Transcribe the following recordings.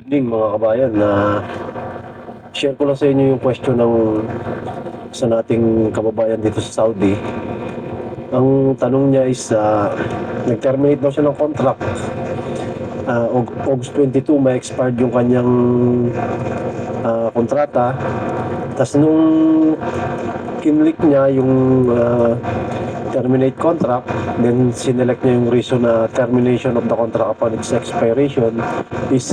evening mga kabayan, share ko lang sa inyo yung question ng isa nating kababayan dito sa Saudi. Ang tanong niya is nag-terminate daw siya ng contract. August 22 may expired yung kanyang kontrata. Tapos nung kinlik niya yung terminate contract, then sinelect niya yung reason na termination of the contract upon its expiration is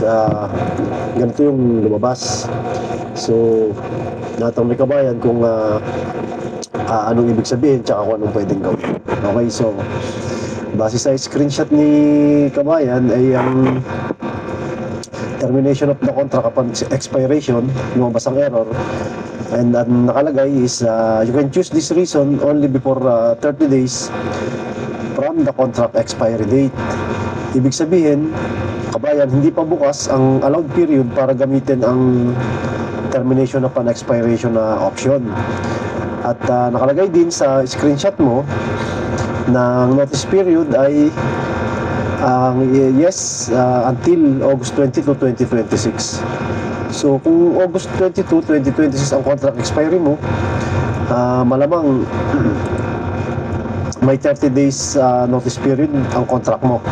ganito yung lumabas. So natang may kabayan kung anong ibig sabihin tsaka kung anong pwedeng gawin. Okay, so base sa screenshot ni kabayan ay ang termination of the contract upon expiration, lumabas ang error. And nakalagay is you can choose this reason only before 30 days from the contract expiry date. Ibig sabihin, kabayan, hindi pa bukas ang allowed period para gamitin ang termination upon expiration na option. At nakalagay din sa screenshot mo na ang notice period ay yes until August 22, 2026. So kung August 22, 2026 ang contract expiry mo, malamang may 30 days notice period ang contract mo.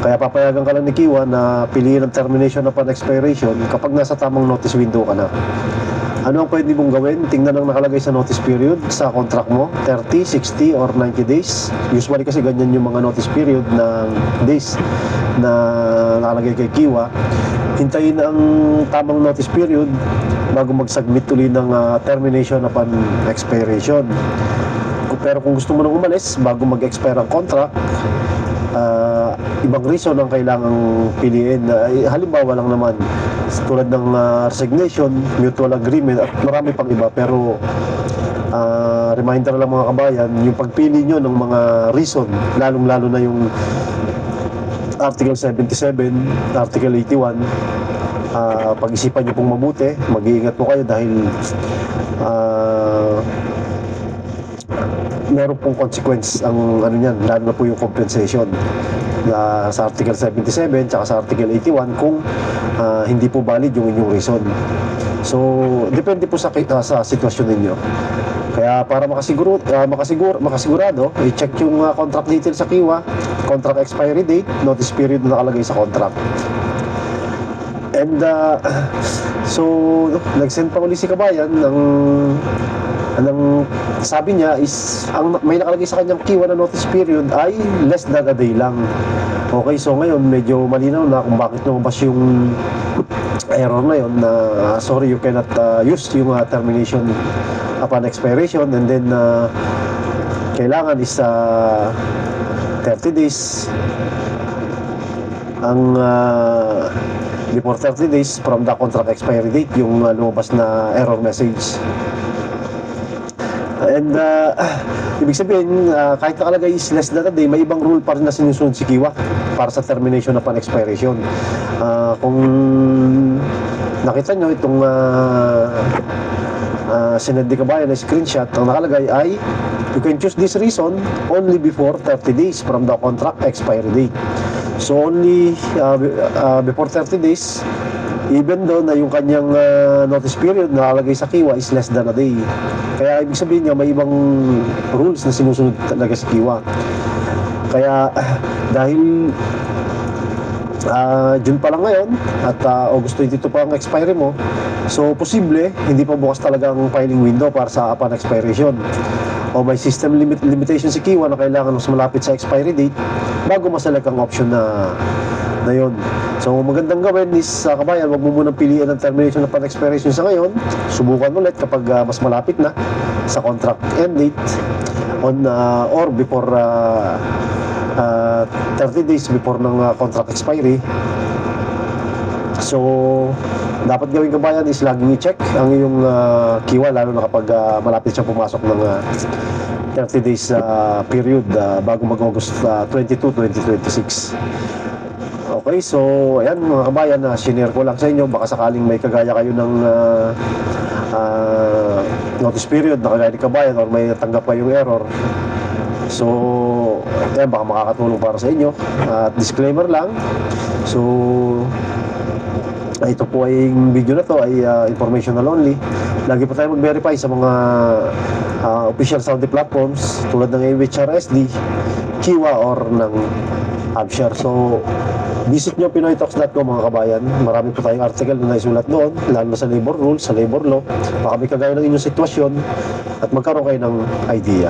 Kaya papayagan ka lang ni Kiwa na piliin ang termination upon expiration kapag nasa tamang notice window ka na. Ano ang pwede mong gawin? Tingnan ang nakalagay sa notice period sa contract mo, 30, 60, or 90 days. Usually kasi ganyan yung mga notice period ng days na nakalagay kay Kiwa. Hintayin ang tamang notice period bago mag-submit uli ng termination upon expiration. Pero kung gusto mo nang umalis bago mag-expire ang contract, ibang reason ang kailangang piliin. Halimbawa lang naman, tulad ng resignation, mutual agreement, at marami pang iba. Pero reminder lang mga kabayan, yung pagpili nyo ng mga reason, lalong-lalo na yung Article 77, Article 81, pag-isipan nyo pong mabuti, mag-iingat po kayo dahil meron pong consequence ang ano niyan, lalo na po yung compensation sa Article 77 tsaka sa Article 81 kung hindi po valid yung inyong reason. So depende po sa sitwasyon ninyo. Kaya para makasigurado, i-check yung contract details sa Kiwa, contract expiry date, notice period na nakalagay sa contract. And so nag-send pa uli si kabayan ng sabi niya is may nakalagay sa kanyang Kiwa na notice period ay less than a day lang. Okay, so ngayon medyo malinaw na kung bakit lumabas yung error na yun na sorry, you cannot use yung termination upon expiration, and then kailangan is 30 days ang before 30 days from the contract expiry date yung lumabas na error message. And ibig sabihin, kahit nakalagay is less than a day, may ibang rule pa rin na sinusunod si Kiwa para sa termination upon expiration. Kung nakita nyo itong sinend ni kabayan na screenshot, ang nakalagay ay you can choose this reason only before 30 days from the contract expiry date. So only before 30 days, even though na yung kanyang notice period na nakalagay sa Kiwa is less than a day. Kaya ibig sabihin niya may ibang rules na sinusunod talaga sa Kiwa. Kaya dahil June pa lang ngayon at August 22 pa ang expiry mo, so posible hindi pa bukas talaga ang filing window para sa upon expiration, o may system limitation si Kiwa na kailangan mas malapit sa expiry date bago maselect ang option na yun. So magandang gawin is kabayan, wag mo munang piliin ang termination upon expiration sa ngayon. Subukan ulit kapag mas malapit na sa contract end date on or before 30 days before ng contract expiry. So dapat gawin kabayan is laging i-check ang iyong Kiwa, lalo na kapag malapit siyang pumasok ng 30 days period bago mag-August 22, 2026. Okay, so ayan mga kabayan, sinare ko lang sa inyo, baka sakaling may kagaya kayo ng notice period na kagaya ni kabayan or may natanggap kayong error. So ayan, baka makakatulong para sa inyo. Disclaimer lang, so ito po ay yung video na to ay informational only. Lagi po tayo mag-verify sa mga official Saudi platforms tulad ng MHRSD, Kiwa or ng Abshare. So visit nyo pinoytalks.com mga kabayan. Marami po tayong article na naisulat doon, lalo na sa labor rules, sa labor law. Baka may kagaya ng inyong sitwasyon at magkaroon kayo ng idea.